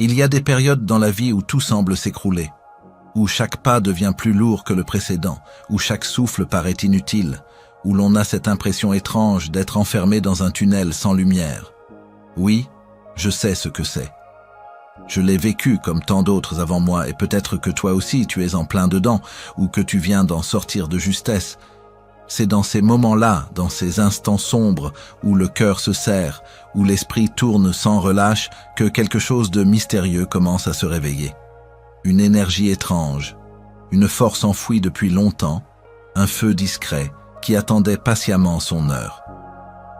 Il y a des périodes dans la vie où tout semble s'écrouler, où chaque pas devient plus lourd que le précédent, où chaque souffle paraît inutile, où l'on a cette impression étrange d'être enfermé dans un tunnel sans lumière. Oui, je sais ce que c'est. Je l'ai vécu comme tant d'autres avant moi et peut-être que toi aussi tu es en plein dedans ou que tu viens d'en sortir de justesse. C'est dans ces moments-là, dans ces instants sombres où le cœur se serre, où l'esprit tourne sans relâche, que quelque chose de mystérieux commence à se réveiller. Une énergie étrange, une force enfouie depuis longtemps, un feu discret qui attendait patiemment son heure.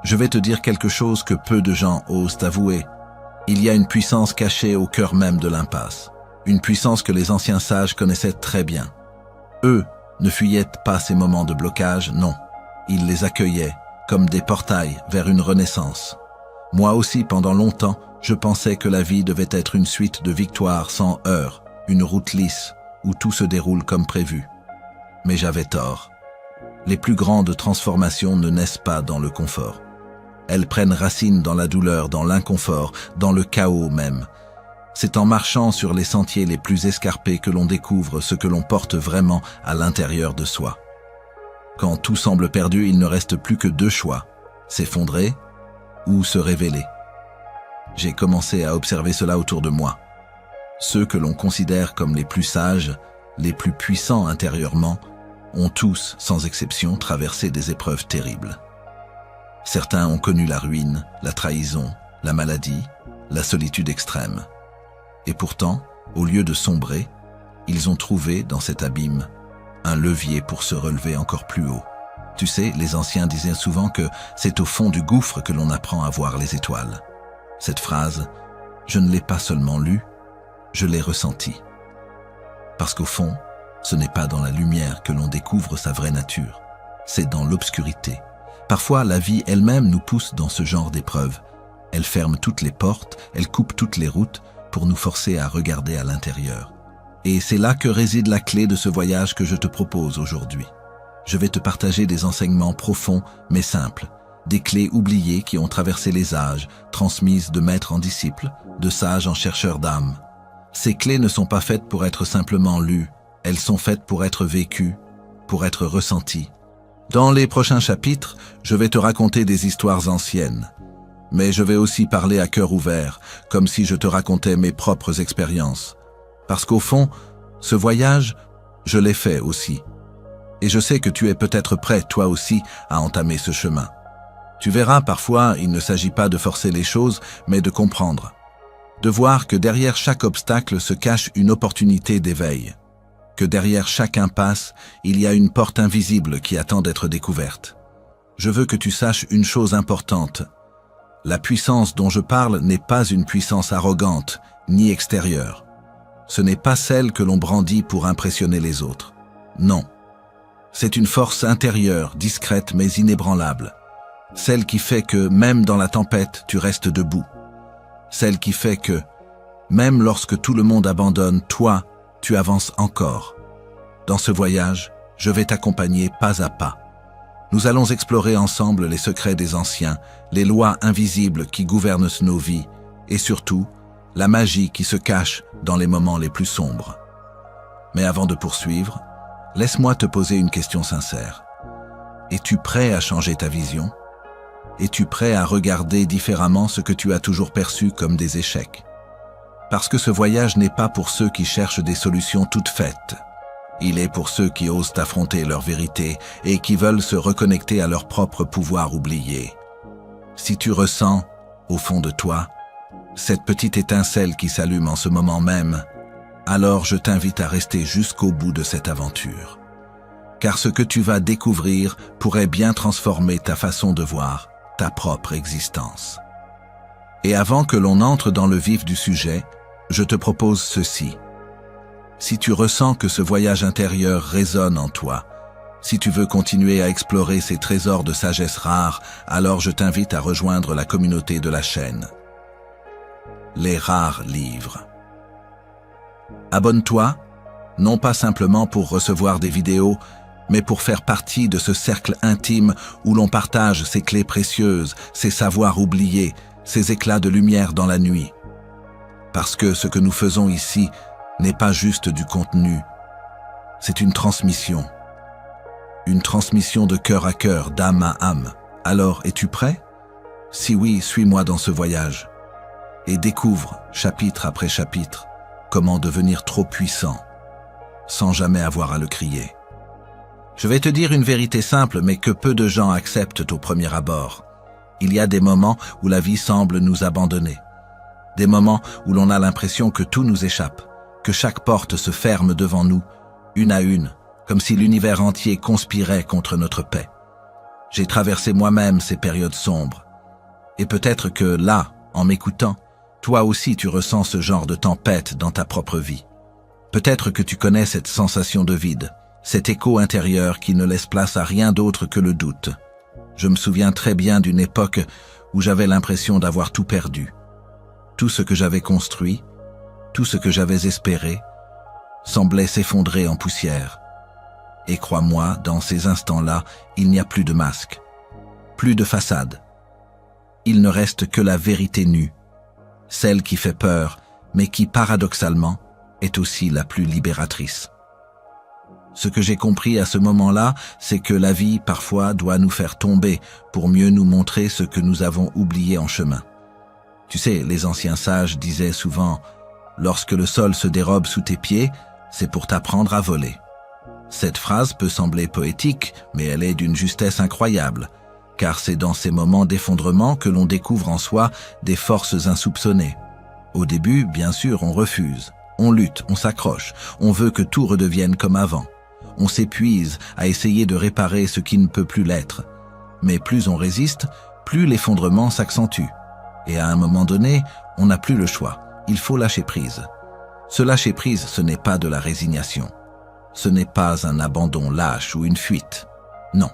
Je vais te dire quelque chose que peu de gens osent avouer. Il y a une puissance cachée au cœur même de l'impasse, une puissance que les anciens sages connaissaient très bien. Eux ne fuyaient pas ces moments de blocage, non. Ils les accueillaient comme des portails vers une renaissance. Moi aussi, pendant longtemps, je pensais que la vie devait être une suite de victoires sans heurts, une route lisse, où tout se déroule comme prévu. Mais j'avais tort. Les plus grandes transformations ne naissent pas dans le confort. Elles prennent racine dans la douleur, dans l'inconfort, dans le chaos même. C'est en marchant sur les sentiers les plus escarpés que l'on découvre ce que l'on porte vraiment à l'intérieur de soi. Quand tout semble perdu, il ne reste plus que deux choix, s'effondrer ou se révéler. J'ai commencé à observer cela autour de moi. Ceux que l'on considère comme les plus sages, les plus puissants intérieurement, ont tous, sans exception, traversé des épreuves terribles. Certains ont connu la ruine, la trahison, la maladie, la solitude extrême. Et pourtant, au lieu de sombrer, ils ont trouvé dans cet abîme un levier pour se relever encore plus haut. Tu sais, les anciens disaient souvent que c'est au fond du gouffre que l'on apprend à voir les étoiles. Cette phrase, je ne l'ai pas seulement lue, je l'ai ressentie. Parce qu'au fond, ce n'est pas dans la lumière que l'on découvre sa vraie nature, c'est dans l'obscurité. Parfois, la vie elle-même nous pousse dans ce genre d'épreuves. Elle ferme toutes les portes, elle coupe toutes les routes pour nous forcer à regarder à l'intérieur. Et c'est là que réside la clé de ce voyage que je te propose aujourd'hui. Je vais te partager des enseignements profonds mais simples, des clés oubliées qui ont traversé les âges, transmises de maître en disciple, de sage en chercheur d'âme. Ces clés ne sont pas faites pour être simplement lues, elles sont faites pour être vécues, pour être ressenties. Dans les prochains chapitres, je vais te raconter des histoires anciennes. Mais je vais aussi parler à cœur ouvert, comme si je te racontais mes propres expériences. Parce qu'au fond, ce voyage, je l'ai fait aussi. Et je sais que tu es peut-être prêt, toi aussi, à entamer ce chemin. Tu verras, parfois, il ne s'agit pas de forcer les choses, mais de comprendre. De voir que derrière chaque obstacle se cache une opportunité d'éveil. Que derrière chaque impasse, il y a une porte invisible qui attend d'être découverte. Je veux que tu saches une chose importante. La puissance dont je parle n'est pas une puissance arrogante, ni extérieure. Ce n'est pas celle que l'on brandit pour impressionner les autres. Non. C'est une force intérieure, discrète mais inébranlable. Celle qui fait que, même dans la tempête, tu restes debout. Celle qui fait que, même lorsque tout le monde abandonne, toi, tu avances encore. Dans ce voyage, je vais t'accompagner pas à pas. Nous allons explorer ensemble les secrets des anciens, les lois invisibles qui gouvernent nos vies, et surtout, la magie qui se cache dans les moments les plus sombres. Mais avant de poursuivre, laisse-moi te poser une question sincère. Es-tu prêt à changer ta vision? Es-tu prêt à regarder différemment ce que tu as toujours perçu comme des échecs? Parce que ce voyage n'est pas pour ceux qui cherchent des solutions toutes faites. Il est pour ceux qui osent affronter leur vérité et qui veulent se reconnecter à leur propre pouvoir oublié. Si tu ressens, au fond de toi, cette petite étincelle qui s'allume en ce moment même, alors je t'invite à rester jusqu'au bout de cette aventure. Car ce que tu vas découvrir pourrait bien transformer ta façon de voir ta propre existence. Et avant que l'on entre dans le vif du sujet, je te propose ceci. Si tu ressens que ce voyage intérieur résonne en toi, si tu veux continuer à explorer ces trésors de sagesse rares, alors je t'invite à rejoindre la communauté de la chaîne. Les rares livres. Abonne-toi, non pas simplement pour recevoir des vidéos, mais pour faire partie de ce cercle intime où l'on partage ces clés précieuses, ces savoirs oubliés, ces éclats de lumière dans la nuit. Parce que ce que nous faisons ici n'est pas juste du contenu, c'est une transmission. Une transmission de cœur à cœur, d'âme à âme. Alors, es-tu prêt? Si oui, suis-moi dans ce voyage et découvre, chapitre après chapitre, comment devenir trop puissant, sans jamais avoir à le crier. Je vais te dire une vérité simple, mais que peu de gens acceptent au premier abord. Il y a des moments où la vie semble nous abandonner. Des moments où l'on a l'impression que tout nous échappe, que chaque porte se ferme devant nous, une à une, comme si l'univers entier conspirait contre notre paix. J'ai traversé moi-même ces périodes sombres. Et peut-être que là, en m'écoutant, toi aussi tu ressens ce genre de tempête dans ta propre vie. Peut-être que tu connais cette sensation de vide, cet écho intérieur qui ne laisse place à rien d'autre que le doute. Je me souviens très bien d'une époque où j'avais l'impression d'avoir tout perdu. Tout ce que j'avais construit, tout ce que j'avais espéré, semblait s'effondrer en poussière. Et crois-moi, dans ces instants-là, il n'y a plus de masque, plus de façade. Il ne reste que la vérité nue, celle qui fait peur, mais qui, paradoxalement, est aussi la plus libératrice. Ce que j'ai compris à ce moment-là, c'est que la vie, parfois, doit nous faire tomber pour mieux nous montrer ce que nous avons oublié en chemin. Tu sais, les anciens sages disaient souvent « Lorsque le sol se dérobe sous tes pieds, c'est pour t'apprendre à voler ». Cette phrase peut sembler poétique, mais elle est d'une justesse incroyable, car c'est dans ces moments d'effondrement que l'on découvre en soi des forces insoupçonnées. Au début, bien sûr, on refuse, on lutte, on s'accroche, on veut que tout redevienne comme avant. On s'épuise à essayer de réparer ce qui ne peut plus l'être. Mais plus on résiste, plus l'effondrement s'accentue. Et à un moment donné, on n'a plus le choix, il faut lâcher prise. Ce lâcher prise, ce n'est pas de la résignation. Ce n'est pas un abandon lâche ou une fuite. Non,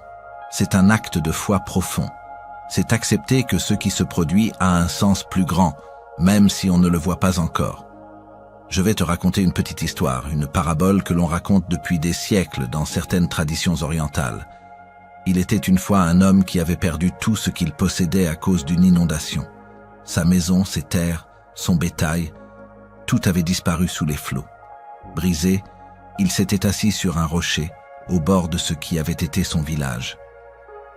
c'est un acte de foi profond. C'est accepter que ce qui se produit a un sens plus grand, même si on ne le voit pas encore. Je vais te raconter une petite histoire, une parabole que l'on raconte depuis des siècles dans certaines traditions orientales. Il était une fois un homme qui avait perdu tout ce qu'il possédait à cause d'une inondation. Sa maison, ses terres, son bétail, tout avait disparu sous les flots. Brisé, il s'était assis sur un rocher, au bord de ce qui avait été son village.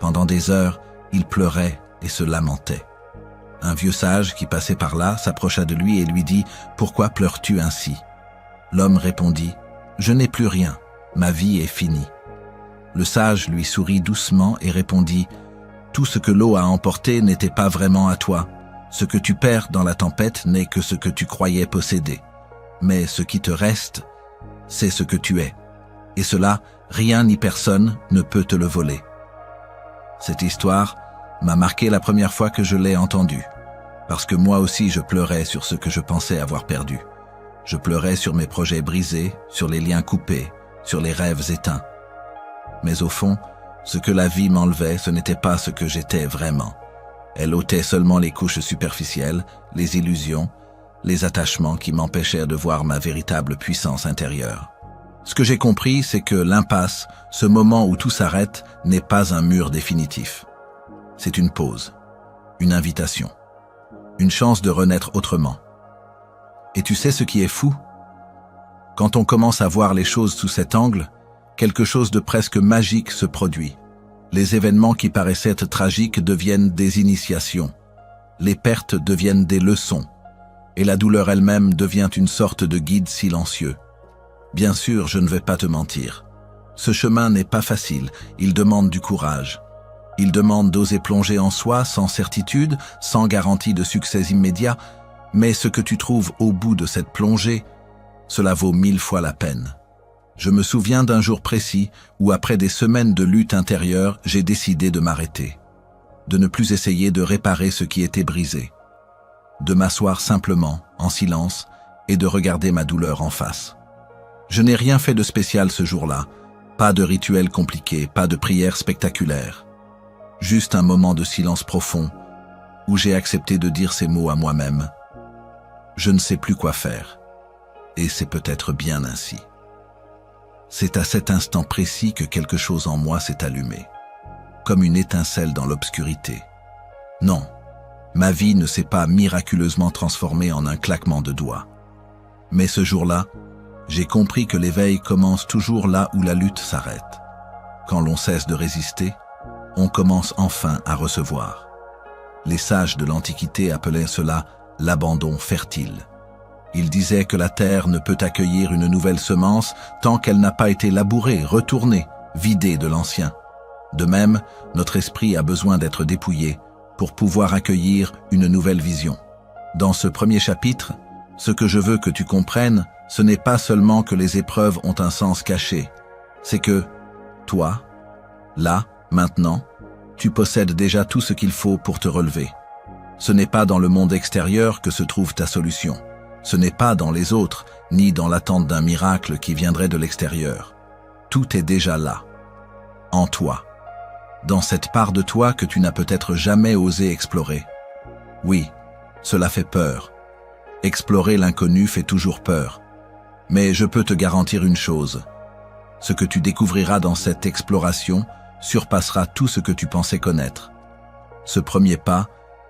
Pendant des heures, il pleurait et se lamentait. Un vieux sage qui passait par là s'approcha de lui et lui dit « Pourquoi pleures-tu ainsi ?» L'homme répondit « Je n'ai plus rien, ma vie est finie. » Le sage lui sourit doucement et répondit « Tout ce que l'eau a emporté n'était pas vraiment à toi. Ce que tu perds dans la tempête n'est que ce que tu croyais posséder. Mais ce qui te reste, c'est ce que tu es. Et cela, rien ni personne ne peut te le voler. » Cette histoire m'a marqué la première fois que je l'ai entendue, parce que moi aussi je pleurais sur ce que je pensais avoir perdu. Je pleurais sur mes projets brisés, sur les liens coupés, sur les rêves éteints. Mais au fond, ce que la vie m'enlevait, ce n'était pas ce que j'étais vraiment. Elle ôtait seulement les couches superficielles, les illusions, les attachements qui m'empêchèrent de voir ma véritable puissance intérieure. Ce que j'ai compris, c'est que l'impasse, ce moment où tout s'arrête, n'est pas un mur définitif. C'est une pause, une invitation, une chance de renaître autrement. Et tu sais ce qui est fou? Quand on commence à voir les choses sous cet angle, quelque chose de presque magique se produit. Les événements qui paraissaient tragiques deviennent des initiations. Les pertes deviennent des leçons. Et la douleur elle-même devient une sorte de guide silencieux. Bien sûr, je ne vais pas te mentir. Ce chemin n'est pas facile, il demande du courage. Il demande d'oser plonger en soi sans certitude, sans garantie de succès immédiat, mais ce que tu trouves au bout de cette plongée, cela vaut 1000 fois la peine. Je me souviens d'un jour précis où, après des semaines de lutte intérieure, j'ai décidé de m'arrêter, de ne plus essayer de réparer ce qui était brisé, de m'asseoir simplement, en silence, et de regarder ma douleur en face. Je n'ai rien fait de spécial ce jour-là, pas de rituel compliqué, pas de prière spectaculaire. Juste un moment de silence profond, où j'ai accepté de dire ces mots à moi-même. Je ne sais plus quoi faire, et c'est peut-être bien ainsi. C'est à cet instant précis que quelque chose en moi s'est allumé, comme une étincelle dans l'obscurité. Non, Ma vie ne s'est pas miraculeusement transformée en un claquement de doigts. Mais ce jour-là, j'ai compris que l'éveil commence toujours là où la lutte s'arrête. Quand l'on cesse de résister, on commence enfin à recevoir. Les sages de l'Antiquité appelaient cela l'abandon fertile. Ils disaient que la terre ne peut accueillir une nouvelle semence tant qu'elle n'a pas été labourée, retournée, vidée de l'ancien. De même, notre esprit a besoin d'être dépouillé pour pouvoir accueillir une nouvelle vision. Dans ce premier chapitre, ce que je veux que tu comprennes, ce n'est pas seulement que les épreuves ont un sens caché, c'est que, toi, là, maintenant, tu possèdes déjà tout ce qu'il faut pour te relever. Ce n'est pas dans le monde extérieur que se trouve ta solution. Ce n'est pas dans les autres, ni dans l'attente d'un miracle qui viendrait de l'extérieur. Tout est déjà là, en toi, dans cette part de toi que tu n'as peut-être jamais osé explorer. Oui, cela fait peur. Explorer l'inconnu fait toujours peur. Mais je peux te garantir une chose. Ce que tu découvriras dans cette exploration surpassera tout ce que tu pensais connaître. Ce premier pas,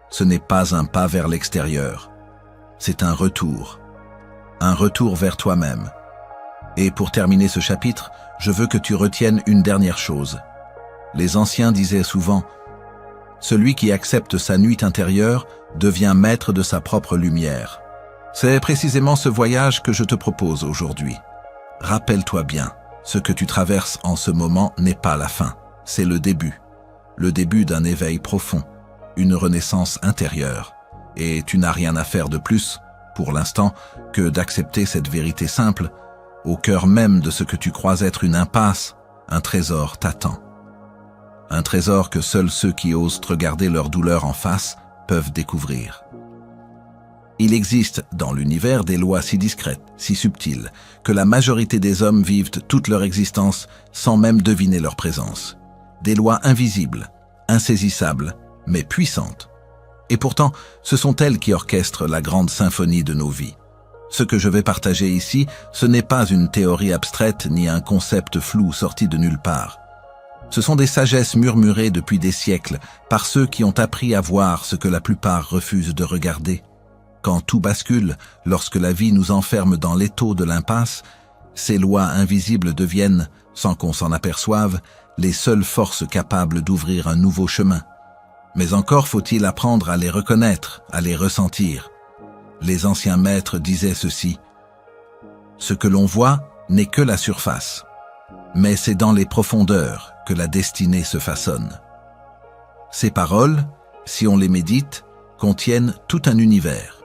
ce n'est pas un pas vers l'extérieur. C'est un retour vers toi-même. Et pour terminer ce chapitre, je veux que tu retiennes une dernière chose. Les anciens disaient souvent « Celui qui accepte sa nuit intérieure devient maître de sa propre lumière ». C'est précisément ce voyage que je te propose aujourd'hui. Rappelle-toi bien, ce que tu traverses en ce moment n'est pas la fin, c'est le début d'un éveil profond, une renaissance intérieure. Et tu n'as rien à faire de plus, pour l'instant, que d'accepter cette vérité simple. Au cœur même de ce que tu crois être une impasse, un trésor t'attend. Un trésor que seuls ceux qui osent regarder leur douleur en face peuvent découvrir. Il existe dans l'univers des lois si discrètes, si subtiles, que la majorité des hommes vivent toute leur existence sans même deviner leur présence. Des lois invisibles, insaisissables, mais puissantes. Et pourtant, ce sont elles qui orchestrent la grande symphonie de nos vies. Ce que je vais partager ici, ce n'est pas une théorie abstraite ni un concept flou sorti de nulle part. Ce sont des sagesses murmurées depuis des siècles par ceux qui ont appris à voir ce que la plupart refusent de regarder. Quand tout bascule, lorsque la vie nous enferme dans l'étau de l'impasse, ces lois invisibles deviennent, sans qu'on s'en aperçoive, les seules forces capables d'ouvrir un nouveau chemin. Mais encore faut-il apprendre à les reconnaître, à les ressentir. Les anciens maîtres disaient ceci. Ce que l'on voit n'est que la surface, mais c'est dans les profondeurs que la destinée se façonne. Ces paroles, si on les médite, contiennent tout un univers.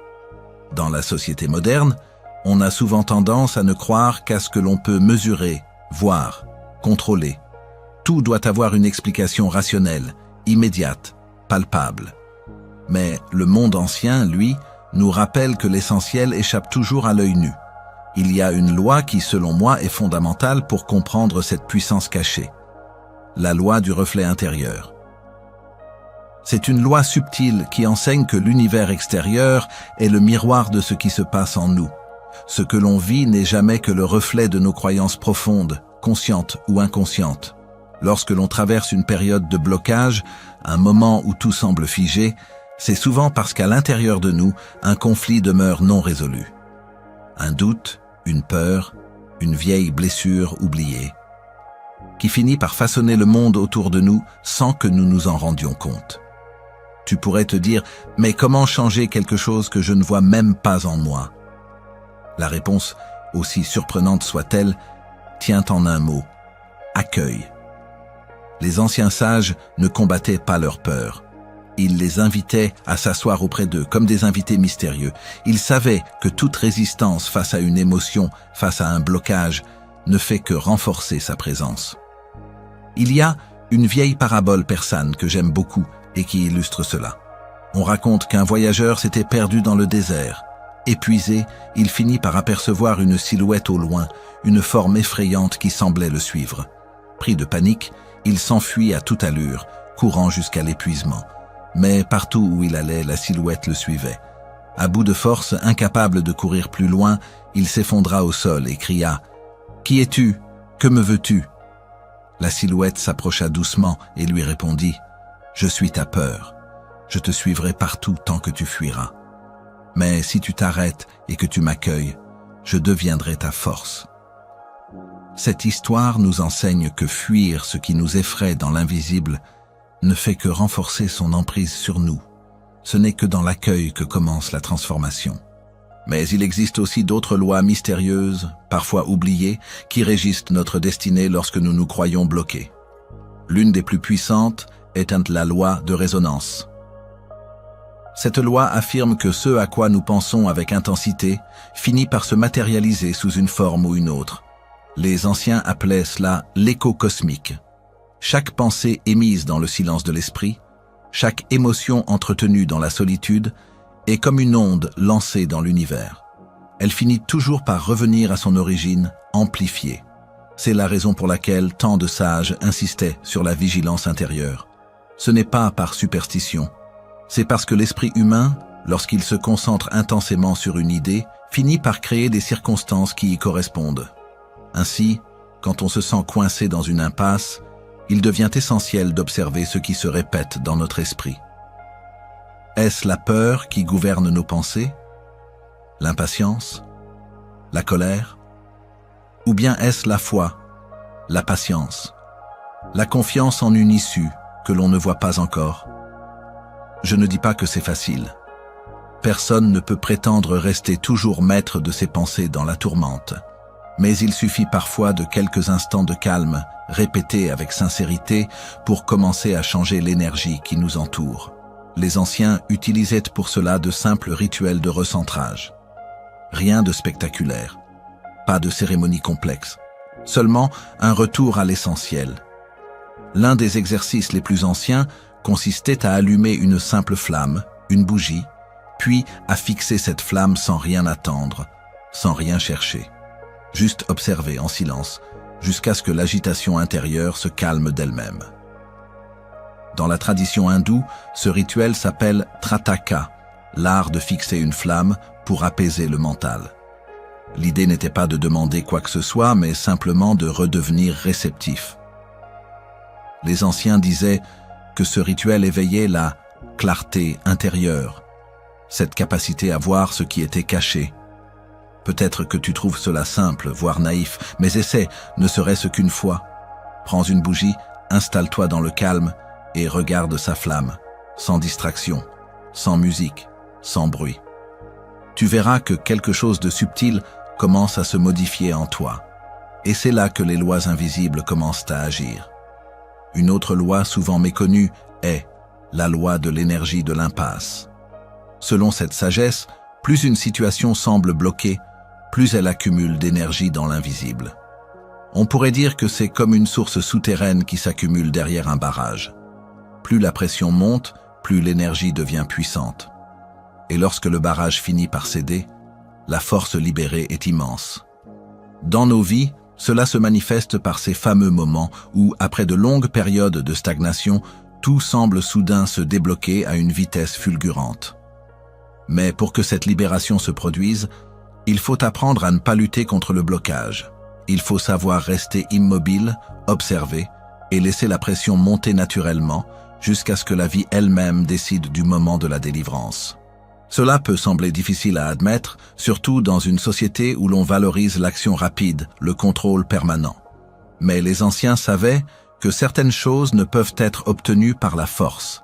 Dans la société moderne, on a souvent tendance à ne croire qu'à ce que l'on peut mesurer, voir, contrôler. Tout doit avoir une explication rationnelle, immédiate, palpable. Mais le monde ancien, lui, nous rappelle que l'essentiel échappe toujours à l'œil nu. Il y a une loi qui, selon moi, est fondamentale pour comprendre cette puissance cachée. La loi du reflet intérieur. C'est une loi subtile qui enseigne que l'univers extérieur est le miroir de ce qui se passe en nous. Ce que l'on vit n'est jamais que le reflet de nos croyances profondes, conscientes ou inconscientes. Lorsque l'on traverse une période de blocage, un moment où tout semble figé, c'est souvent parce qu'à l'intérieur de nous, un conflit demeure non résolu. Un doute, une peur, une vieille blessure oubliée, qui finit par façonner le monde autour de nous sans que nous nous en rendions compte. Tu pourrais te dire, mais comment changer quelque chose que je ne vois même pas en moi? La réponse, aussi surprenante soit-elle, tient en un mot, accueil. Les anciens sages ne combattaient pas leur peur. Ils les invitaient à s'asseoir auprès d'eux comme des invités mystérieux. Ils savaient que toute résistance face à une émotion, face à un blocage, ne fait que renforcer sa présence. Il y a une vieille parabole persane que j'aime beaucoup et qui illustre cela. On raconte qu'un voyageur s'était perdu dans le désert. Épuisé, il finit par apercevoir une silhouette au loin, une forme effrayante qui semblait le suivre. Pris de panique, il s'enfuit à toute allure, courant jusqu'à l'épuisement. Mais partout où il allait, la silhouette le suivait. À bout de force, incapable de courir plus loin, il s'effondra au sol et cria « Qui es-tu? Que me veux-tu » La silhouette s'approcha doucement et lui répondit « Je suis ta peur. Je te suivrai partout tant que tu fuiras. Mais si tu t'arrêtes et que tu m'accueilles, je deviendrai ta force. » Cette histoire nous enseigne que fuir ce qui nous effraie dans l'invisible ne fait que renforcer son emprise sur nous. Ce n'est que dans l'accueil que commence la transformation. Mais il existe aussi d'autres lois mystérieuses, parfois oubliées, qui régissent notre destinée lorsque nous nous croyons bloqués. L'une des plus puissantes est la loi de résonance. Cette loi affirme que ce à quoi nous pensons avec intensité finit par se matérialiser sous une forme ou une autre. Les anciens appelaient cela l'écho cosmique. Chaque pensée émise dans le silence de l'esprit, chaque émotion entretenue dans la solitude, est comme une onde lancée dans l'univers. Elle finit toujours par revenir à son origine, amplifiée. C'est la raison pour laquelle tant de sages insistaient sur la vigilance intérieure. Ce n'est pas par superstition. C'est parce que l'esprit humain, lorsqu'il se concentre intensément sur une idée, finit par créer des circonstances qui y correspondent. Ainsi, quand on se sent coincé dans une impasse, il devient essentiel d'observer ce qui se répète dans notre esprit. Est-ce la peur qui gouverne nos pensées? L'impatience? La colère? Ou bien est-ce la foi, la patience, la confiance en une issue que l'on ne voit pas encore? Je ne dis pas que c'est facile. Personne ne peut prétendre rester toujours maître de ses pensées dans la tourmente. Mais il suffit parfois de quelques instants de calme, répétés avec sincérité, pour commencer à changer l'énergie qui nous entoure. Les anciens utilisaient pour cela de simples rituels de recentrage. Rien de spectaculaire, pas de cérémonie complexe, seulement un retour à l'essentiel. L'un des exercices les plus anciens consistait à allumer une simple flamme, une bougie, puis à fixer cette flamme sans rien attendre, sans rien chercher. Juste observer en silence, jusqu'à ce que l'agitation intérieure se calme d'elle-même. Dans la tradition hindoue, ce rituel s'appelle Trataka, l'art de fixer une flamme pour apaiser le mental. L'idée n'était pas de demander quoi que ce soit, mais simplement de redevenir réceptif. Les anciens disaient que ce rituel éveillait la clarté intérieure, cette capacité à voir ce qui était caché. Peut-être que tu trouves cela simple, voire naïf, mais essaie, ne serait-ce qu'une fois. Prends une bougie, installe-toi dans le calme et regarde sa flamme, sans distraction, sans musique, sans bruit. Tu verras que quelque chose de subtil commence à se modifier en toi. Et c'est là que les lois invisibles commencent à agir. Une autre loi souvent méconnue est la loi de l'énergie de l'impasse. Selon cette sagesse, plus une situation semble bloquée, plus elle accumule d'énergie dans l'invisible. On pourrait dire que c'est comme une source souterraine qui s'accumule derrière un barrage. Plus la pression monte, plus l'énergie devient puissante. Et lorsque le barrage finit par céder, la force libérée est immense. Dans nos vies, cela se manifeste par ces fameux moments où, après de longues périodes de stagnation, tout semble soudain se débloquer à une vitesse fulgurante. Mais pour que cette libération se produise, il faut apprendre à ne pas lutter contre le blocage. Il faut savoir rester immobile, observer et laisser la pression monter naturellement jusqu'à ce que la vie elle-même décide du moment de la délivrance. Cela peut sembler difficile à admettre, surtout dans une société où l'on valorise l'action rapide, le contrôle permanent. Mais les anciens savaient que certaines choses ne peuvent être obtenues par la force.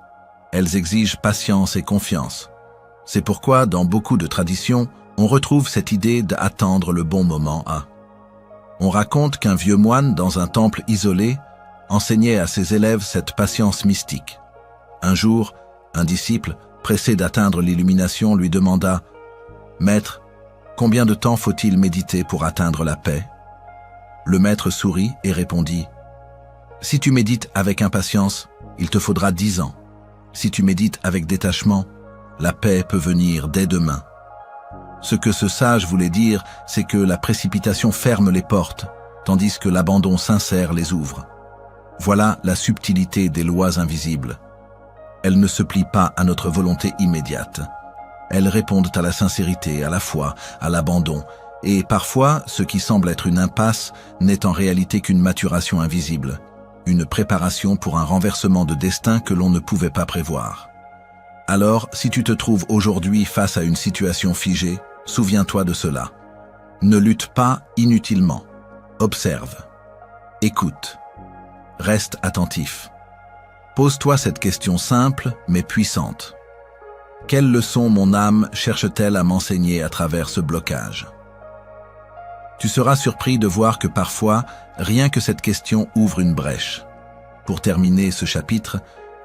Elles exigent patience et confiance. C'est pourquoi, dans beaucoup de traditions, on retrouve cette idée d'attendre le bon moment à. On raconte qu'un vieux moine dans un temple isolé enseignait à ses élèves cette patience mystique. Un jour, un disciple, pressé d'atteindre l'illumination, lui demanda « Maître, combien de temps faut-il méditer pour atteindre la paix ?» Le maître sourit et répondit « Si tu médites avec impatience, il te faudra 10 ans. Si tu médites avec détachement, la paix peut venir dès demain. » Ce que ce sage voulait dire, c'est que la précipitation ferme les portes, tandis que l'abandon sincère les ouvre. Voilà la subtilité des lois invisibles. Elles ne se plient pas à notre volonté immédiate. Elles répondent à la sincérité, à la foi, à l'abandon, et parfois, ce qui semble être une impasse n'est en réalité qu'une maturation invisible, une préparation pour un renversement de destin que l'on ne pouvait pas prévoir. Alors, si tu te trouves aujourd'hui face à une situation figée, souviens-toi de cela. Ne lutte pas inutilement. Observe. Écoute. Reste attentif. Pose-toi cette question simple mais puissante. Quelle leçon mon âme cherche-t-elle à m'enseigner à travers ce blocage? Tu seras surpris de voir que parfois, rien que cette question ouvre une brèche. Pour terminer ce chapitre,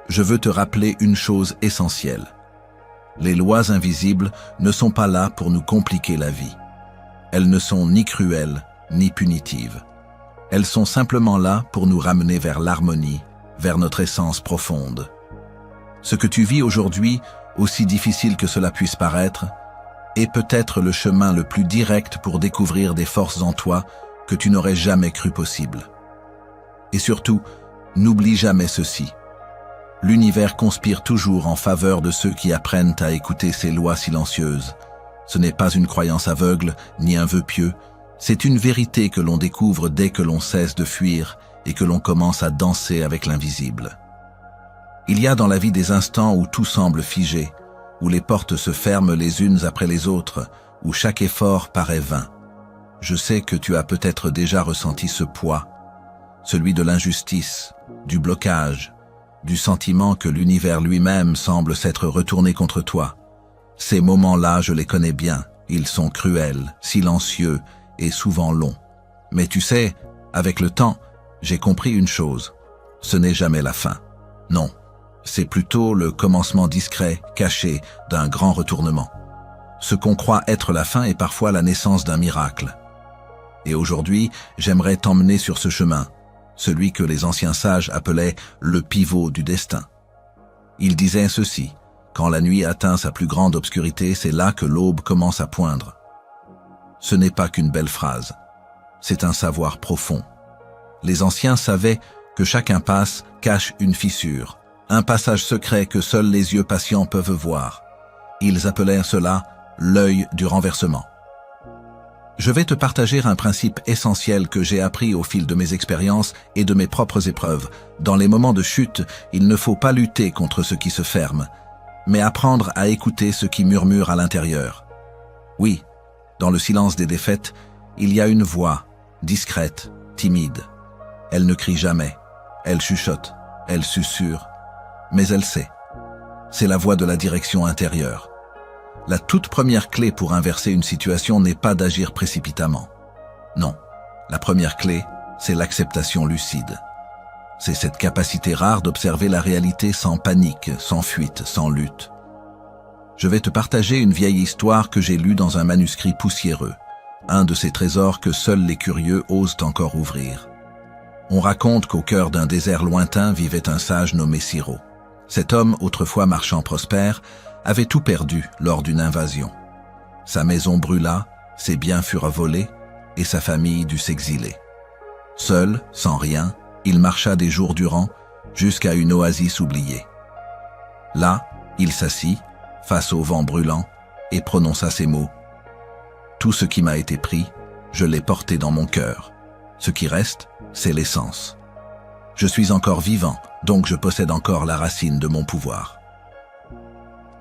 je veux te rappeler une chose essentielle. Les lois invisibles ne sont pas là pour nous compliquer la vie. Elles ne sont ni cruelles, ni punitives. Elles sont simplement là pour nous ramener vers l'harmonie, vers notre essence profonde. Ce que tu vis aujourd'hui, aussi difficile que cela puisse paraître, est peut-être le chemin le plus direct pour découvrir des forces en toi que tu n'aurais jamais cru possible. Et surtout, n'oublie jamais ceci. L'univers conspire toujours en faveur de ceux qui apprennent à écouter ses lois silencieuses. Ce n'est pas une croyance aveugle, ni un vœu pieux, c'est une vérité que l'on découvre dès que l'on cesse de fuir et que l'on commence à danser avec l'invisible. Il y a dans la vie des instants où tout semble figé, où les portes se ferment les unes après les autres, où chaque effort paraît vain. Je sais que tu as peut-être déjà ressenti ce poids, celui de l'injustice, du blocage, du sentiment que l'univers lui-même semble s'être retourné contre toi. Ces moments-là, je les connais bien, ils sont cruels, silencieux et souvent longs. Mais tu sais, avec le temps, j'ai compris une chose, ce n'est jamais la fin. Non. C'est plutôt le commencement discret, caché, d'un grand retournement. Ce qu'on croit être la fin est parfois la naissance d'un miracle. Et aujourd'hui, j'aimerais t'emmener sur ce chemin, celui que les anciens sages appelaient le pivot du destin. Ils disaient ceci, quand la nuit atteint sa plus grande obscurité, c'est là que l'aube commence à poindre. Ce n'est pas qu'une belle phrase, c'est un savoir profond. Les anciens savaient que chaque impasse cache une fissure, un passage secret que seuls les yeux patients peuvent voir. Ils appelaient cela l'œil du renversement. Je vais te partager un principe essentiel que j'ai appris au fil de mes expériences et de mes propres épreuves. Dans les moments de chute, il ne faut pas lutter contre ce qui se ferme, mais apprendre à écouter ce qui murmure à l'intérieur. Oui, dans le silence des défaites, il y a une voix, discrète, timide. Elle ne crie jamais, elle chuchote, elle susurre, mais elle sait. C'est la voix de la direction intérieure. La toute première clé pour inverser une situation n'est pas d'agir précipitamment. Non, la première clé, c'est l'acceptation lucide. C'est cette capacité rare d'observer la réalité sans panique, sans fuite, sans lutte. Je vais te partager une vieille histoire que j'ai lue dans un manuscrit poussiéreux, un de ces trésors que seuls les curieux osent encore ouvrir. On raconte qu'au cœur d'un désert lointain vivait un sage nommé Siro. Cet homme, autrefois marchand prospère, avait tout perdu lors d'une invasion. Sa maison brûla, ses biens furent volés et sa famille dut s'exiler. Seul, sans rien, il marcha des jours durant jusqu'à une oasis oubliée. Là, il s'assit, face au vent brûlant, et prononça ces mots. « Tout ce qui m'a été pris, je l'ai porté dans mon cœur. Ce qui reste, c'est l'essence. Je suis encore vivant, donc je possède encore la racine de mon pouvoir. »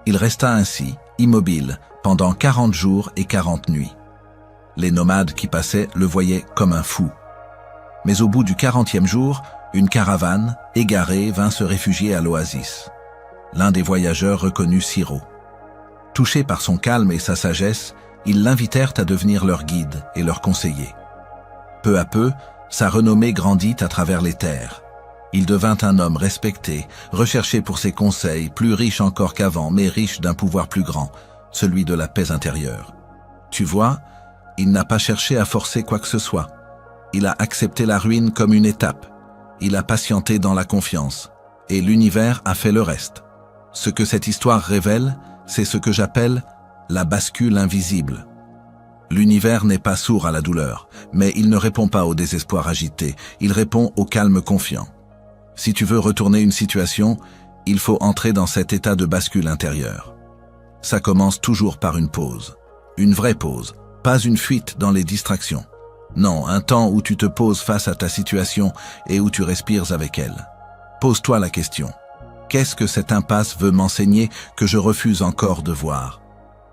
Il resta ainsi, immobile, pendant 40 jours et 40 nuits. Les nomades qui passaient le voyaient comme un fou. Mais au bout du 40e jour, une caravane, égarée, vint se réfugier à l'oasis. L'un des voyageurs reconnut Siro. Touchés par son calme et sa sagesse, ils l'invitèrent à devenir leur guide et leur conseiller. Peu à peu, sa renommée grandit à travers les terres. Il devint un homme respecté, recherché pour ses conseils, plus riche encore qu'avant, mais riche d'un pouvoir plus grand, celui de la paix intérieure. Tu vois, il n'a pas cherché à forcer quoi que ce soit. Il a accepté la ruine comme une étape. Il a patienté dans la confiance. Et l'univers a fait le reste. Ce que cette histoire révèle, c'est ce que j'appelle la bascule invisible. L'univers n'est pas sourd à la douleur, mais il ne répond pas au désespoir agité, il répond au calme confiant. Si tu veux retourner une situation, il faut entrer dans cet état de bascule intérieure. Ça commence toujours par une pause. Une vraie pause, pas une fuite dans les distractions. Non, un temps où tu te poses face à ta situation et où tu respires avec elle. Pose-toi la question. Qu'est-ce que cette impasse veut m'enseigner que je refuse encore de voir?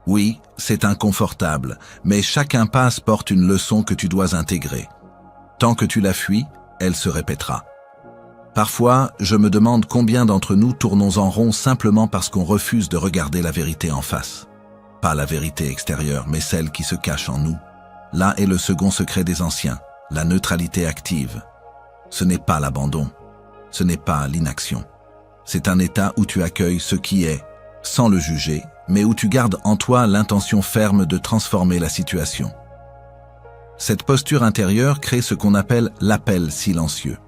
Oui, c'est inconfortable, mais chaque impasse porte une leçon que tu dois intégrer. Tant que tu la fuis, elle se répétera. Parfois, je me demande combien d'entre nous tournons en rond simplement parce qu'on refuse de regarder la vérité en face. Pas la vérité extérieure, mais celle qui se cache en nous. Là est le second secret des anciens, la neutralité active. Ce n'est pas l'abandon, ce n'est pas l'inaction. C'est un état où tu accueilles ce qui est, sans le juger, mais où tu gardes en toi l'intention ferme de transformer la situation. Cette posture intérieure crée ce qu'on appelle l'appel silencieux.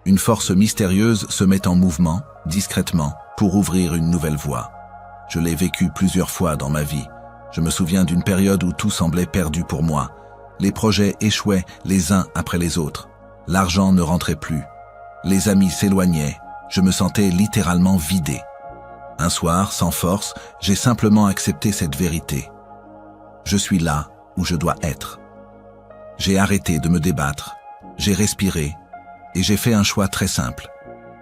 Une force mystérieuse se met en mouvement, discrètement, pour ouvrir une nouvelle voie. Je l'ai vécu plusieurs fois dans ma vie. Je me souviens d'une période où tout semblait perdu pour moi. Les projets échouaient les uns après les autres. L'argent ne rentrait plus. Les amis s'éloignaient. Je me sentais littéralement vidé. Un soir, sans force, j'ai simplement accepté cette vérité. Je suis là où je dois être. J'ai arrêté de me débattre. J'ai respiré. Et j'ai fait un choix très simple.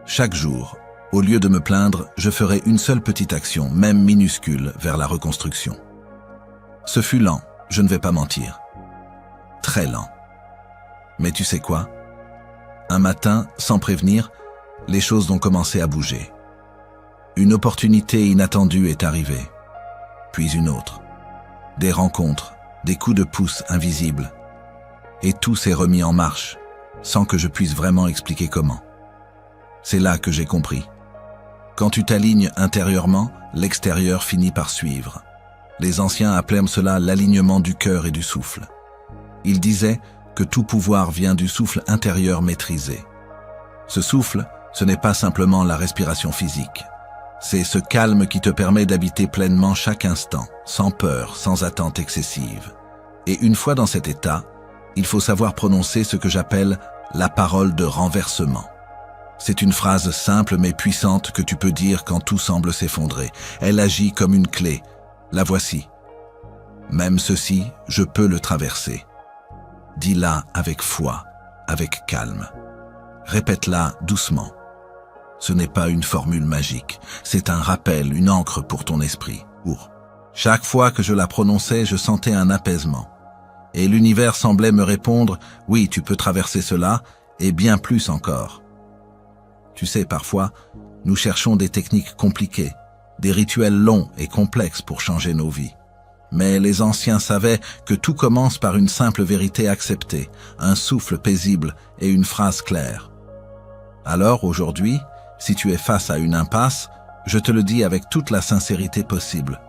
Chaque jour, au lieu de me plaindre, je ferai une seule petite action, même minuscule, vers la reconstruction. Ce fut lent, je ne vais pas mentir. Très lent. Mais tu sais quoi? Un matin, sans prévenir, les choses ont commencé à bouger. Une opportunité inattendue est arrivée. Puis une autre. Des rencontres, des coups de pouce invisibles. Et tout s'est remis en marche, sans que je puisse vraiment expliquer comment. C'est là que j'ai compris. Quand tu t'alignes intérieurement, l'extérieur finit par suivre. Les anciens appelaient cela l'alignement du cœur et du souffle. Ils disaient que tout pouvoir vient du souffle intérieur maîtrisé. Ce souffle, ce n'est pas simplement la respiration physique. C'est ce calme qui te permet d'habiter pleinement chaque instant, sans peur, sans attente excessive. Et une fois dans cet état, il faut savoir prononcer ce que j'appelle la parole de renversement. C'est une phrase simple mais puissante que tu peux dire quand tout semble s'effondrer. Elle agit comme une clé. La voici. Même ceci, je peux le traverser. Dis-la avec foi, avec calme. Répète-la doucement. Ce n'est pas une formule magique, c'est un rappel, une ancre pour ton esprit. Chaque fois que je la prononçais, je sentais un apaisement. Et l'univers semblait me répondre « Oui, tu peux traverser cela, et bien plus encore. » Tu sais, parfois, nous cherchons des techniques compliquées, des rituels longs et complexes pour changer nos vies. Mais les anciens savaient que tout commence par une simple vérité acceptée, un souffle paisible et une phrase claire. Alors, aujourd'hui, si tu es face à une impasse, je te le dis avec toute la sincérité possible.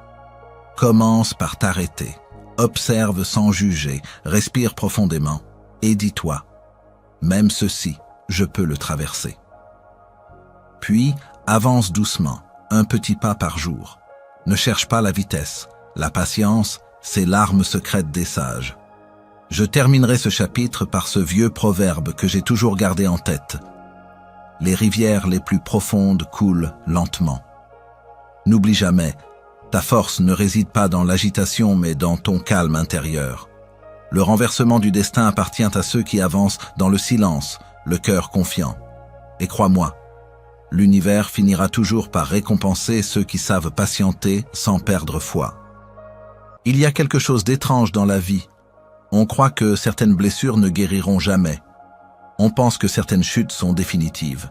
Commence par t'arrêter. Observe sans juger, respire profondément et dis-toi, même ceci, je peux le traverser. Puis, avance doucement, un petit pas par jour. Ne cherche pas la vitesse, la patience, c'est l'arme secrète des sages. Je terminerai ce chapitre par ce vieux proverbe que j'ai toujours gardé en tête. Les rivières les plus profondes coulent lentement. N'oublie jamais, ta force ne réside pas dans l'agitation mais dans ton calme intérieur. Le renversement du destin appartient à ceux qui avancent dans le silence, le cœur confiant. Et crois-moi, l'univers finira toujours par récompenser ceux qui savent patienter sans perdre foi. Il y a quelque chose d'étrange dans la vie. On croit que certaines blessures ne guériront jamais. On pense que certaines chutes sont définitives.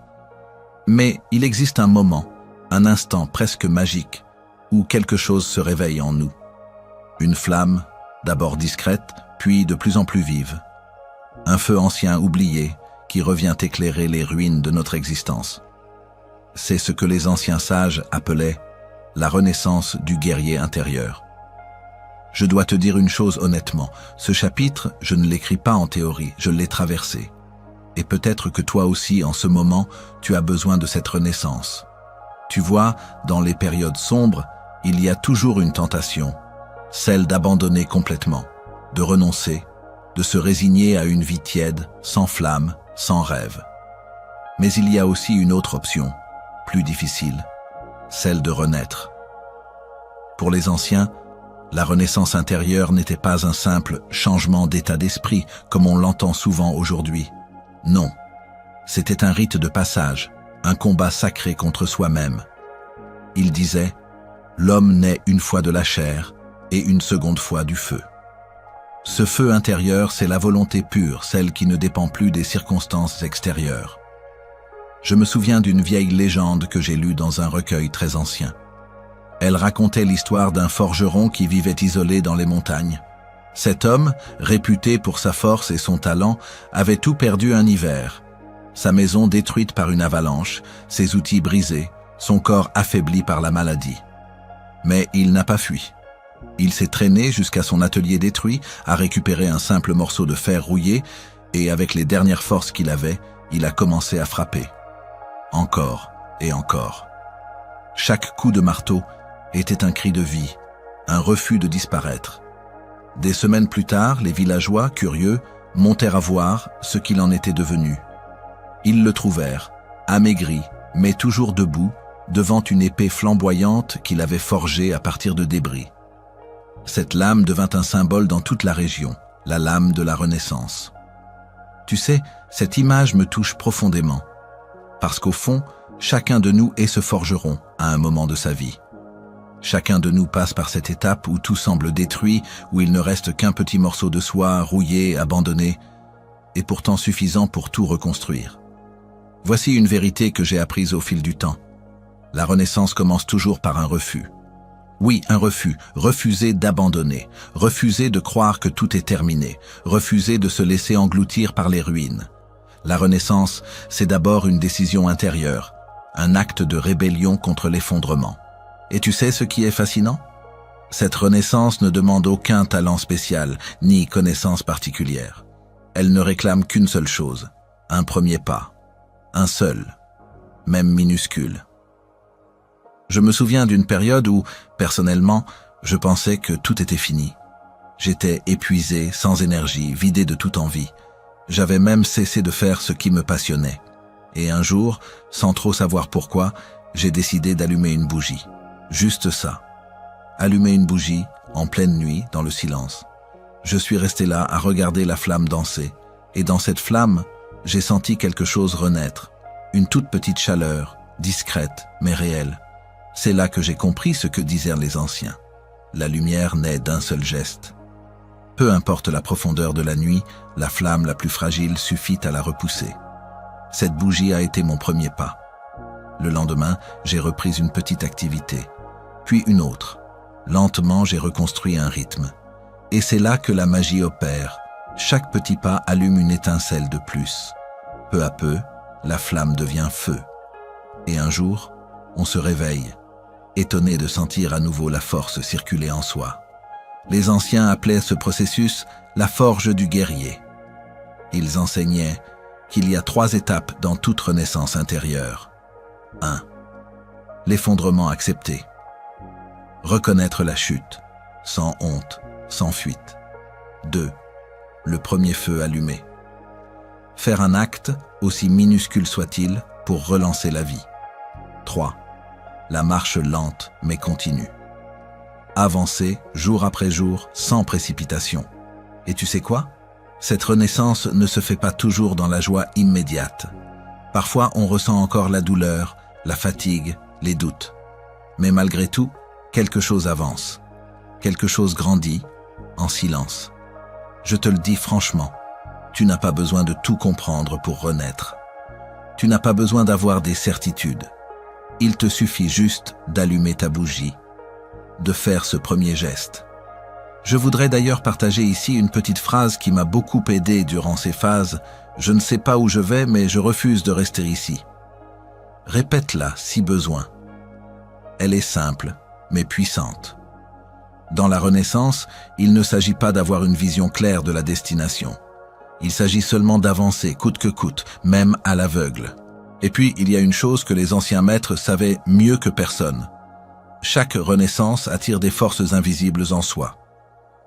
Mais il existe un moment, un instant presque magique, où quelque chose se réveille en nous. Une flamme, d'abord discrète, puis de plus en plus vive. Un feu ancien oublié qui revient éclairer les ruines de notre existence. C'est ce que les anciens sages appelaient la renaissance du guerrier intérieur. Je dois te dire une chose honnêtement, ce chapitre, je ne l'écris pas en théorie, je l'ai traversé. Et peut-être que toi aussi, en ce moment, tu as besoin de cette renaissance. Tu vois, dans les périodes sombres, il y a toujours une tentation, celle d'abandonner complètement, de renoncer, de se résigner à une vie tiède, sans flamme, sans rêve. Mais il y a aussi une autre option, plus difficile, celle de renaître. Pour les anciens, la renaissance intérieure n'était pas un simple changement d'état d'esprit, comme on l'entend souvent aujourd'hui. Non, c'était un rite de passage, un combat sacré contre soi-même. Il disait « L'homme naît une fois de la chair et une seconde fois du feu ». Ce feu intérieur, c'est la volonté pure, celle qui ne dépend plus des circonstances extérieures. Je me souviens d'une vieille légende que j'ai lue dans un recueil très ancien. Elle racontait l'histoire d'un forgeron qui vivait isolé dans les montagnes. Cet homme, réputé pour sa force et son talent, avait tout perdu un hiver. Sa maison détruite par une avalanche, ses outils brisés, son corps affaibli par la maladie. Mais il n'a pas fui. Il s'est traîné jusqu'à son atelier détruit, a récupéré un simple morceau de fer rouillé et avec les dernières forces qu'il avait, il a commencé à frapper. Encore et encore. Chaque coup de marteau était un cri de vie, un refus de disparaître. Des semaines plus tard, les villageois, curieux, montèrent à voir ce qu'il en était devenu. Ils le trouvèrent, amaigri, mais toujours debout, devant une épée flamboyante qu'il avait forgée à partir de débris. Cette lame devint un symbole dans toute la région, la lame de la Renaissance. Tu sais, cette image me touche profondément, parce qu'au fond, chacun de nous est ce forgeron à un moment de sa vie. Chacun de nous passe par cette étape où tout semble détruit, où il ne reste qu'un petit morceau de soie rouillé, abandonné, et pourtant suffisant pour tout reconstruire. Voici une vérité que j'ai apprise au fil du temps. La Renaissance commence toujours par un refus. Oui, un refus, refuser d'abandonner, refuser de croire que tout est terminé, refuser de se laisser engloutir par les ruines. La Renaissance, c'est d'abord une décision intérieure, un acte de rébellion contre l'effondrement. Et tu sais ce qui est fascinant? Cette Renaissance ne demande aucun talent spécial, ni connaissance particulière. Elle ne réclame qu'une seule chose, un premier pas, un seul, même minuscule. Je me souviens d'une période où, personnellement, je pensais que tout était fini. J'étais épuisé, sans énergie, vidé de toute envie. J'avais même cessé de faire ce qui me passionnait. Et un jour, sans trop savoir pourquoi, j'ai décidé d'allumer une bougie. Juste ça. Allumer une bougie, en pleine nuit, dans le silence. Je suis resté là à regarder la flamme danser. Et dans cette flamme, j'ai senti quelque chose renaître. Une toute petite chaleur, discrète, mais réelle. C'est là que j'ai compris ce que disaient les anciens. La lumière naît d'un seul geste. Peu importe la profondeur de la nuit, la flamme la plus fragile suffit à la repousser. Cette bougie a été mon premier pas. Le lendemain, j'ai repris une petite activité, puis une autre. Lentement, j'ai reconstruit un rythme. Et c'est là que la magie opère. Chaque petit pas allume une étincelle de plus. Peu à peu, la flamme devient feu. Et un jour, on se réveille, étonné de sentir à nouveau la force circuler en soi. Les anciens appelaient ce processus la forge du guerrier. Ils enseignaient qu'il y a 3 étapes dans toute renaissance intérieure. 1. L'effondrement accepté. Reconnaître la chute, sans honte, sans fuite. 2. Le premier feu allumé. Faire un acte, aussi minuscule soit-il, pour relancer la vie. 3. La marche lente mais continue. Avancer, jour après jour, sans précipitation. Et tu sais quoi? Cette renaissance ne se fait pas toujours dans la joie immédiate. Parfois, on ressent encore la douleur, la fatigue, les doutes. Mais malgré tout, quelque chose avance. Quelque chose grandit, en silence. Je te le dis franchement, tu n'as pas besoin de tout comprendre pour renaître. Tu n'as pas besoin d'avoir des certitudes. Il te suffit juste d'allumer ta bougie, de faire ce premier geste. Je voudrais d'ailleurs partager ici une petite phrase qui m'a beaucoup aidé durant ces phases. Je ne sais pas où je vais, mais je refuse de rester ici. Répète-la si besoin. Elle est simple, mais puissante. Dans la Renaissance, il ne s'agit pas d'avoir une vision claire de la destination. Il s'agit seulement d'avancer coûte que coûte, même à l'aveugle. Et puis, il y a une chose que les anciens maîtres savaient mieux que personne. Chaque renaissance attire des forces invisibles en soi.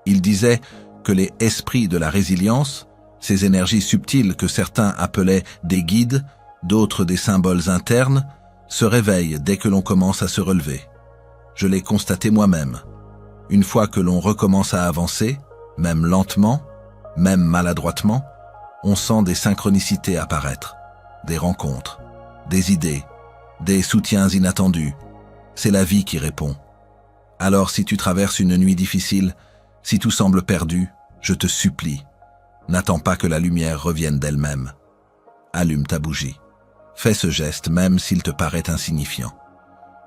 Ils disaient que les esprits de la résilience, ces énergies subtiles que certains appelaient des guides, d'autres des symboles internes, se réveillent dès que l'on commence à se relever. Je l'ai constaté moi-même. Une fois que l'on recommence à avancer, même lentement, même maladroitement, on sent des synchronicités apparaître, des rencontres, des idées, des soutiens inattendus. C'est la vie qui répond. Alors si tu traverses une nuit difficile, si tout semble perdu, je te supplie, n'attends pas que la lumière revienne d'elle-même. Allume ta bougie. Fais ce geste même s'il te paraît insignifiant.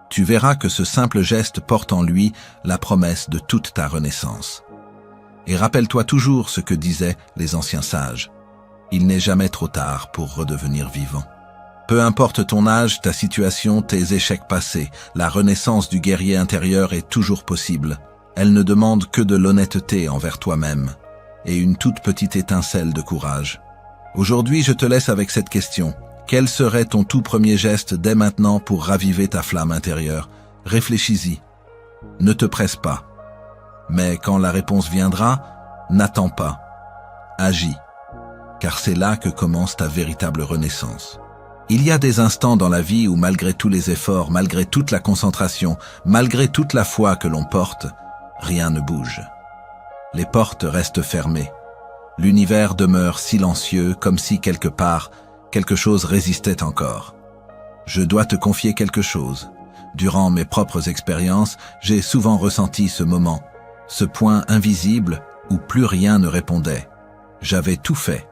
Tu verras que ce simple geste porte en lui la promesse de toute ta renaissance. Et rappelle-toi toujours ce que disaient les anciens sages. Il n'est jamais trop tard pour redevenir vivant. Peu importe ton âge, ta situation, tes échecs passés, la renaissance du guerrier intérieur est toujours possible. Elle ne demande que de l'honnêteté envers toi-même et une toute petite étincelle de courage. Aujourd'hui, je te laisse avec cette question. Quel serait ton tout premier geste dès maintenant pour raviver ta flamme intérieure? Réfléchis-y. Ne te presse pas. Mais quand la réponse viendra, n'attends pas. Agis. Car c'est là que commence ta véritable renaissance. Il y a des instants dans la vie où malgré tous les efforts, malgré toute la concentration, malgré toute la foi que l'on porte, rien ne bouge. Les portes restent fermées. L'univers demeure silencieux comme si quelque part, quelque chose résistait encore. Je dois te confier quelque chose. Durant mes propres expériences, j'ai souvent ressenti ce moment, ce point invisible où plus rien ne répondait. J'avais tout fait.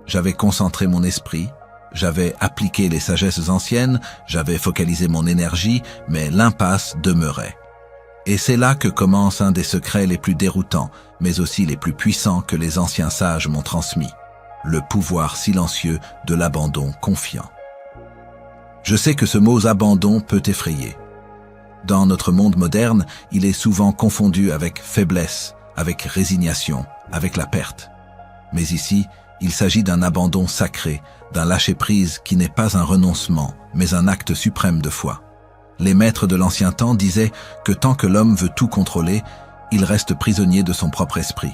J'avais concentré mon esprit, j'avais appliqué les sagesses anciennes, j'avais focalisé mon énergie, mais l'impasse demeurait. Et c'est là que commence un des secrets les plus déroutants, mais aussi les plus puissants que les anciens sages m'ont transmis. Le pouvoir silencieux de l'abandon confiant. Je sais que ce mot « abandon » peut effrayer. Dans notre monde moderne, il est souvent confondu avec faiblesse, avec résignation, avec la perte. Mais ici, il s'agit d'un abandon sacré, d'un lâcher-prise qui n'est pas un renoncement, mais un acte suprême de foi. Les maîtres de l'ancien temps disaient que tant que l'homme veut tout contrôler, il reste prisonnier de son propre esprit.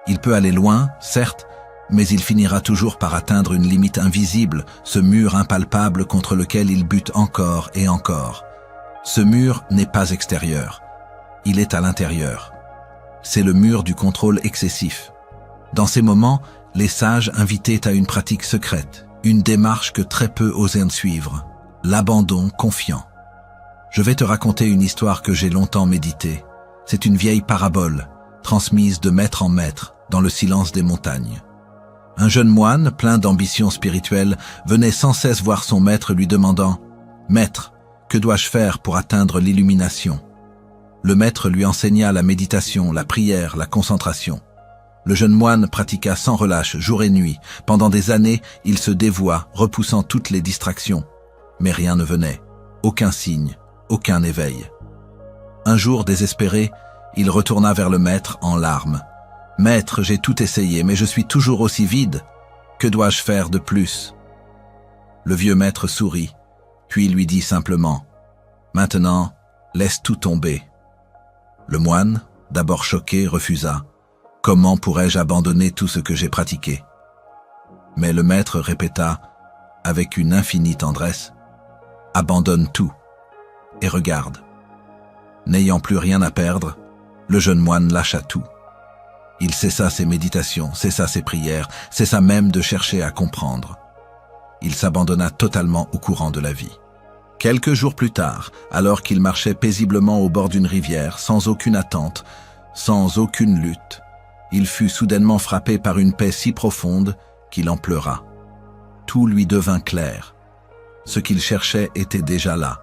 Il peut aller loin, certes, mais il finira toujours par atteindre une limite invisible, ce mur impalpable contre lequel il bute encore et encore. Ce mur n'est pas extérieur, il est à l'intérieur. C'est le mur du contrôle excessif. Dans ces moments, les sages invitaient à une pratique secrète, une démarche que très peu osaient suivre, l'abandon confiant. Je vais te raconter une histoire que j'ai longtemps méditée. C'est une vieille parabole, transmise de maître en maître, dans le silence des montagnes. Un jeune moine, plein d'ambition spirituelle, venait sans cesse voir son maître lui demandant « Maître, que dois-je faire pour atteindre l'illumination ?» Le maître lui enseigna la méditation, la prière, la concentration. Le jeune moine pratiqua sans relâche, jour et nuit. Pendant des années, il se dévoua, repoussant toutes les distractions. Mais rien ne venait, aucun signe, aucun éveil. Un jour, désespéré, il retourna vers le maître en larmes. « Maître, j'ai tout essayé, mais je suis toujours aussi vide. Que dois-je faire de plus ?» Le vieux maître sourit, puis lui dit simplement « Maintenant, laisse tout tomber. » Le moine, d'abord choqué, refusa. « Comment pourrais-je abandonner tout ce que j'ai pratiqué ?» Mais le maître répéta, avec une infinie tendresse, « Abandonne tout et regarde. » N'ayant plus rien à perdre, le jeune moine lâcha tout. Il cessa ses méditations, cessa ses prières, cessa même de chercher à comprendre. Il s'abandonna totalement au courant de la vie. Quelques jours plus tard, alors qu'il marchait paisiblement au bord d'une rivière, sans aucune attente, sans aucune lutte, il fut soudainement frappé par une paix si profonde qu'il en pleura. Tout lui devint clair. Ce qu'il cherchait était déjà là,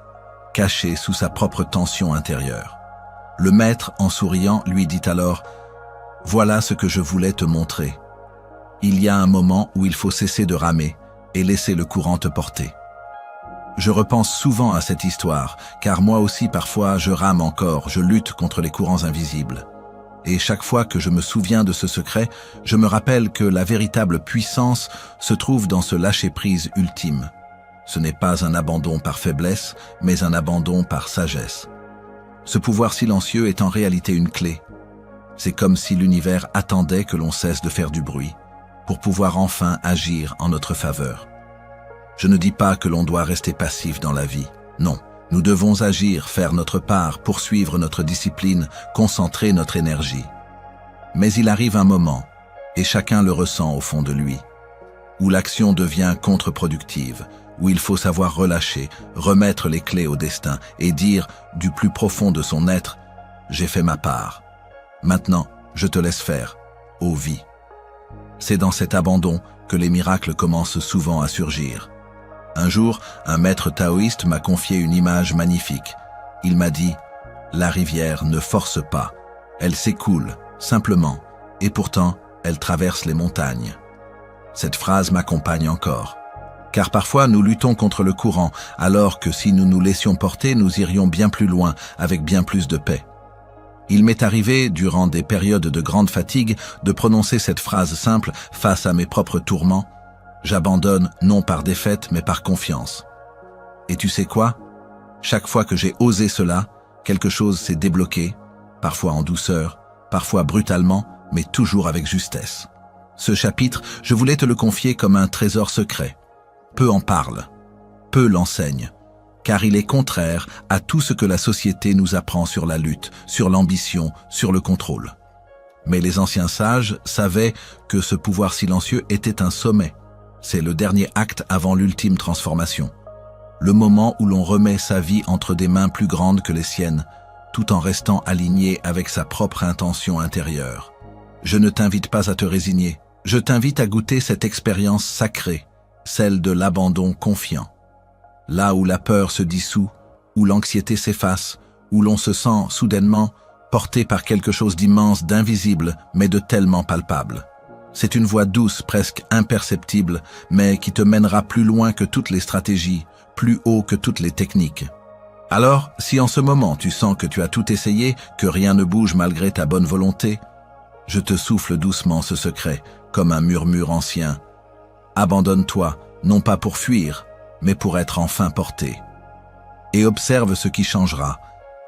caché sous sa propre tension intérieure. Le maître, en souriant, lui dit alors « Voilà ce que je voulais te montrer. Il y a un moment où il faut cesser de ramer et laisser le courant te porter. » Je repense souvent à cette histoire, car moi aussi parfois je rame encore, je lutte contre les courants invisibles. Et chaque fois que je me souviens de ce secret, je me rappelle que la véritable puissance se trouve dans ce lâcher-prise ultime. Ce n'est pas un abandon par faiblesse, mais un abandon par sagesse. Ce pouvoir silencieux est en réalité une clé. C'est comme si l'univers attendait que l'on cesse de faire du bruit, pour pouvoir enfin agir en notre faveur. Je ne dis pas que l'on doit rester passif dans la vie. Non, nous devons agir, faire notre part, poursuivre notre discipline, concentrer notre énergie. Mais il arrive un moment, et chacun le ressent au fond de lui. où l'action devient contre-productive, où il faut savoir relâcher, remettre les clés au destin et dire, du plus profond de son être, « J'ai fait ma part. Maintenant, je te laisse faire, ô vie. » C'est dans cet abandon que les miracles commencent souvent à surgir. Un jour, un maître taoïste m'a confié une image magnifique. Il m'a dit « La rivière ne force pas, elle s'écoule, simplement, et pourtant, elle traverse les montagnes. » Cette phrase m'accompagne encore. Car parfois, nous luttons contre le courant, alors que si nous nous laissions porter, nous irions bien plus loin, avec bien plus de paix. Il m'est arrivé, durant des périodes de grande fatigue, de prononcer cette phrase simple face à mes propres tourments. J'abandonne non par défaite, mais par confiance. Et tu sais quoi? Chaque fois que j'ai osé cela, quelque chose s'est débloqué, parfois en douceur, parfois brutalement, mais toujours avec justesse. Ce chapitre, je voulais te le confier comme un trésor secret. Peu en parle, peu l'enseigne, car il est contraire à tout ce que la société nous apprend sur la lutte, sur l'ambition, sur le contrôle. Mais les anciens sages savaient que ce pouvoir silencieux était un sommet. C'est le dernier acte avant l'ultime transformation. Le moment où l'on remet sa vie entre des mains plus grandes que les siennes, tout en restant aligné avec sa propre intention intérieure. Je ne t'invite pas à te résigner, je t'invite à goûter cette expérience sacrée, celle de l'abandon confiant. Là où la peur se dissout, où l'anxiété s'efface, où l'on se sent soudainement porté par quelque chose d'immense, d'invisible, mais de tellement palpable. C'est une voie douce, presque imperceptible, mais qui te mènera plus loin que toutes les stratégies, plus haut que toutes les techniques. Alors, si en ce moment tu sens que tu as tout essayé, que rien ne bouge malgré ta bonne volonté, je te souffle doucement ce secret, comme un murmure ancien. Abandonne-toi, non pas pour fuir, mais pour être enfin porté. Et observe ce qui changera,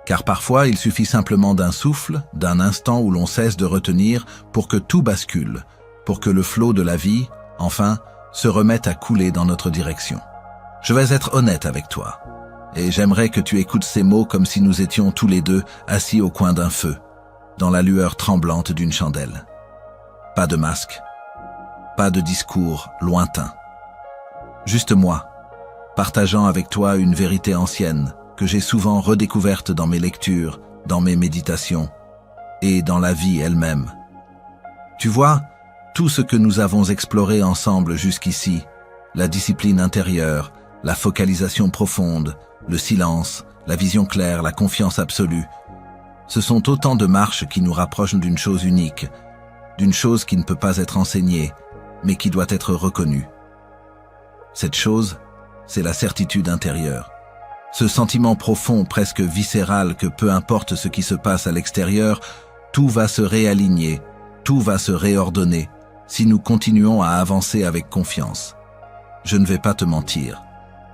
car parfois il suffit simplement d'un souffle, d'un instant où l'on cesse de retenir pour que tout bascule, pour que le flot de la vie, enfin, se remette à couler dans notre direction. Je vais être honnête avec toi, et j'aimerais que tu écoutes ces mots comme si nous étions tous les deux assis au coin d'un feu, dans la lueur tremblante d'une chandelle. Pas de masque, pas de discours lointain. Juste moi, partageant avec toi une vérité ancienne que j'ai souvent redécouverte dans mes lectures, dans mes méditations et dans la vie elle-même. Tu vois, tout ce que nous avons exploré ensemble jusqu'ici, la discipline intérieure, la focalisation profonde, le silence, la vision claire, la confiance absolue, ce sont autant de marches qui nous rapprochent d'une chose unique, d'une chose qui ne peut pas être enseignée, mais qui doit être reconnue. Cette chose, c'est la certitude intérieure. Ce sentiment profond, presque viscéral, que peu importe ce qui se passe à l'extérieur, tout va se réaligner, tout va se réordonner, si nous continuons à avancer avec confiance. Je ne vais pas te mentir,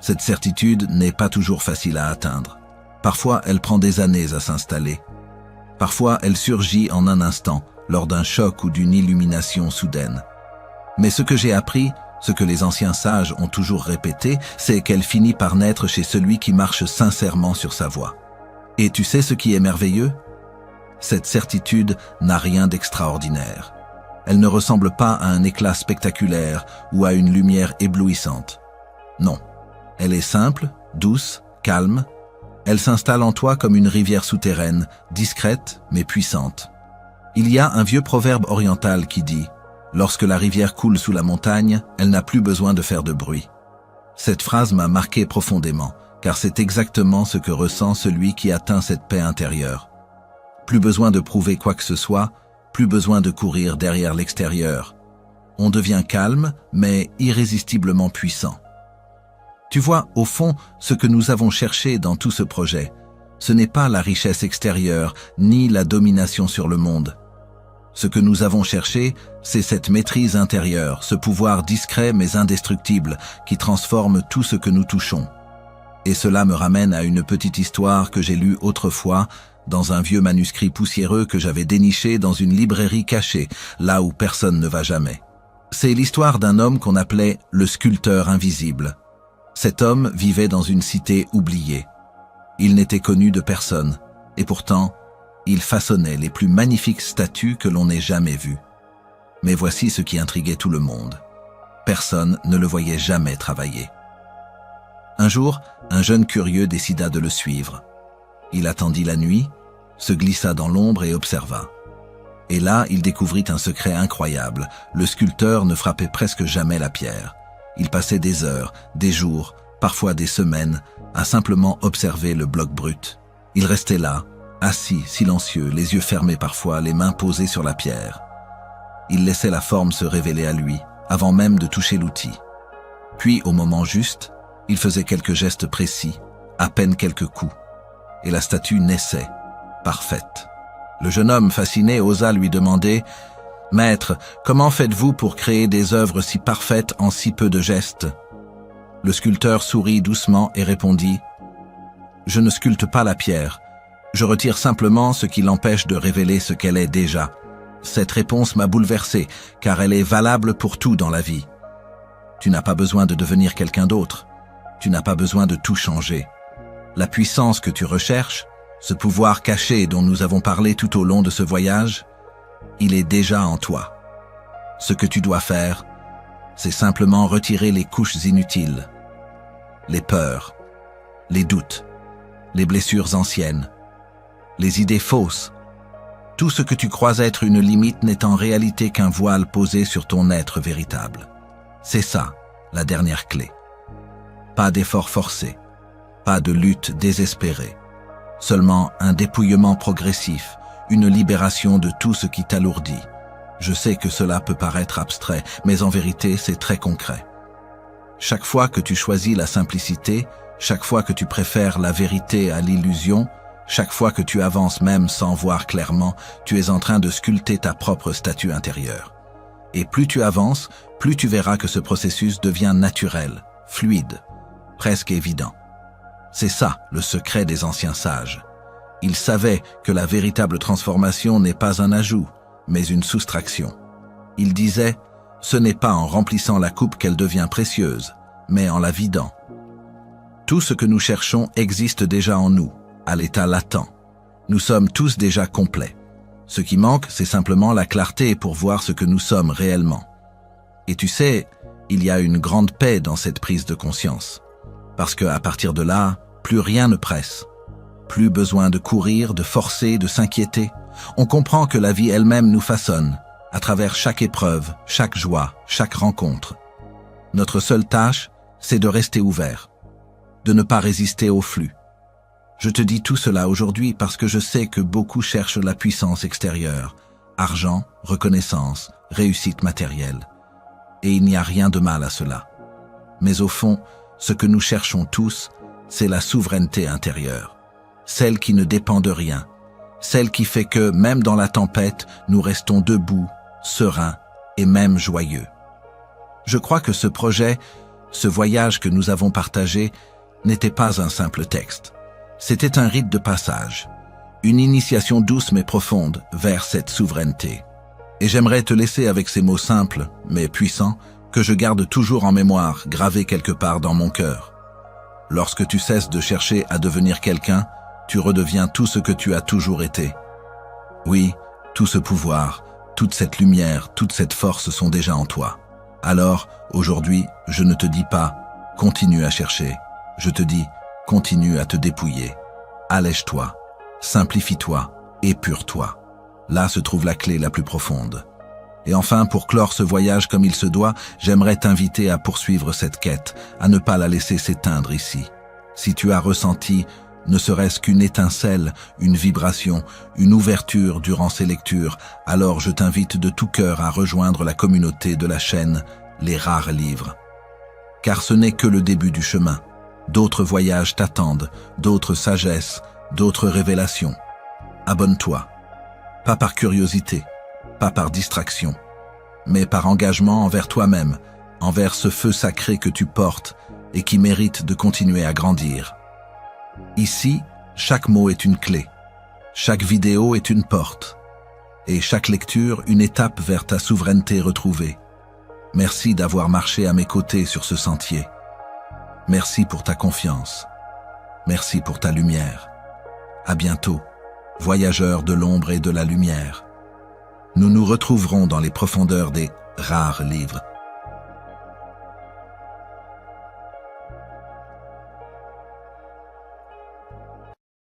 cette certitude n'est pas toujours facile à atteindre. Parfois, elle prend des années à s'installer. Parfois, elle surgit en un instant, lors d'un choc ou d'une illumination soudaine. Mais ce que j'ai appris, ce que les anciens sages ont toujours répété, c'est qu'elle finit par naître chez celui qui marche sincèrement sur sa voie. Et tu sais ce qui est merveilleux? Cette certitude n'a rien d'extraordinaire. Elle ne ressemble pas à un éclat spectaculaire ou à une lumière éblouissante. Non, elle est simple, douce, calme. Elle s'installe en toi comme une rivière souterraine, discrète mais puissante. Il y a un vieux proverbe oriental qui dit « Lorsque la rivière coule sous la montagne, elle n'a plus besoin de faire de bruit ». Cette phrase m'a marqué profondément, car c'est exactement ce que ressent celui qui atteint cette paix intérieure. Plus besoin de prouver quoi que ce soit, plus besoin de courir derrière l'extérieur. On devient calme, mais irrésistiblement puissant. Tu vois, au fond, ce que nous avons cherché dans tout ce projet, ce n'est pas la richesse extérieure, ni la domination sur le monde. Ce que nous avons cherché, c'est cette maîtrise intérieure, ce pouvoir discret mais indestructible, qui transforme tout ce que nous touchons. Et cela me ramène à une petite histoire que j'ai lue autrefois, dans un vieux manuscrit poussiéreux que j'avais déniché dans une librairie cachée, là où personne ne va jamais. C'est l'histoire d'un homme qu'on appelait le sculpteur invisible. Cet homme vivait dans une cité oubliée. Il n'était connu de personne, et pourtant, il façonnait les plus magnifiques statues que l'on ait jamais vues. Mais voici ce qui intriguait tout le monde. Personne ne le voyait jamais travailler. Un jour, un jeune curieux décida de le suivre. Il attendit la nuit, se glissa dans l'ombre et observa. Et là, il découvrit un secret incroyable. Le sculpteur ne frappait presque jamais la pierre. Il passait des heures, des jours, parfois des semaines, à simplement observer le bloc brut. Il restait là, assis, silencieux, les yeux fermés parfois, les mains posées sur la pierre. Il laissait la forme se révéler à lui, avant même de toucher l'outil. Puis, au moment juste, il faisait quelques gestes précis, à peine quelques coups, et la statue naissait, parfaite. Le jeune homme fasciné osa lui demander « Maître, comment faites-vous pour créer des œuvres si parfaites en si peu de gestes ?» Le sculpteur sourit doucement et répondit « Je ne sculpte pas la pierre, je retire simplement ce qui l'empêche de révéler ce qu'elle est déjà. Cette réponse m'a bouleversé, car elle est valable pour tout dans la vie. Tu n'as pas besoin de devenir quelqu'un d'autre, tu n'as pas besoin de tout changer. La puissance que tu recherches, ce pouvoir caché dont nous avons parlé tout au long de ce voyage, il est déjà en toi. Ce que tu dois faire, c'est simplement retirer les couches inutiles, les peurs, les doutes, les blessures anciennes, les idées fausses. Tout ce que tu crois être une limite n'est en réalité qu'un voile posé sur ton être véritable. C'est ça, la dernière clé. Pas d'effort forcé, pas de lutte désespérée. Seulement un dépouillement progressif, une libération de tout ce qui t'alourdit. Je sais que cela peut paraître abstrait, mais en vérité, c'est très concret. Chaque fois que tu choisis la simplicité, chaque fois que tu préfères la vérité à l'illusion, chaque fois que tu avances même sans voir clairement, tu es en train de sculpter ta propre statue intérieure. Et plus tu avances, plus tu verras que ce processus devient naturel, fluide, presque évident. C'est ça, le secret des anciens sages. Ils savaient que la véritable transformation n'est pas un ajout, mais une soustraction. Ils disaient, ce n'est pas en remplissant la coupe qu'elle devient précieuse, mais en la vidant. Tout ce que nous cherchons existe déjà en nous, à l'état latent. Nous sommes tous déjà complets. Ce qui manque, c'est simplement la clarté pour voir ce que nous sommes réellement. Et tu sais, il y a une grande paix dans cette prise de conscience. Parce qu'à partir de là, plus rien ne presse. Plus besoin de courir, de forcer, de s'inquiéter. On comprend que la vie elle-même nous façonne, à travers chaque épreuve, chaque joie, chaque rencontre. Notre seule tâche, c'est de rester ouvert, de ne pas résister au flux. Je te dis tout cela aujourd'hui parce que je sais que beaucoup cherchent la puissance extérieure, argent, reconnaissance, réussite matérielle. Et il n'y a rien de mal à cela. Mais au fond, ce que nous cherchons tous, c'est la souveraineté intérieure, celle qui ne dépend de rien, celle qui fait que, même dans la tempête, nous restons debout, sereins et même joyeux. Je crois que ce projet, ce voyage que nous avons partagé, n'était pas un simple texte. C'était un rite de passage, une initiation douce mais profonde vers cette souveraineté. Et j'aimerais te laisser avec ces mots simples, mais puissants, que je garde toujours en mémoire, gravés quelque part dans mon cœur. Lorsque tu cesses de chercher à devenir quelqu'un, tu redeviens tout ce que tu as toujours été. Oui, tout ce pouvoir, toute cette lumière, toute cette force sont déjà en toi. Alors, aujourd'hui, je ne te dis pas « continue à chercher », je te dis « continue à te dépouiller ». Allège-toi, simplifie-toi, épure-toi. Là se trouve la clé la plus profonde. Et enfin, pour clore ce voyage comme il se doit, j'aimerais t'inviter à poursuivre cette quête, à ne pas la laisser s'éteindre ici. Si tu as ressenti, ne serait-ce qu'une étincelle, une vibration, une ouverture durant ces lectures, alors je t'invite de tout cœur à rejoindre la communauté de la chaîne Les Rares Livres. Car ce n'est que le début du chemin. D'autres voyages t'attendent, d'autres sagesses, d'autres révélations. Abonne-toi. Pas par curiosité, pas par distraction, mais par engagement envers toi-même, envers ce feu sacré que tu portes et qui mérite de continuer à grandir. Ici, chaque mot est une clé, chaque vidéo est une porte, et chaque lecture une étape vers ta souveraineté retrouvée. Merci d'avoir marché à mes côtés sur ce sentier. Merci pour ta confiance. Merci pour ta lumière. À bientôt, voyageurs de l'ombre et de la lumière. Nous nous retrouverons dans les profondeurs des rares livres.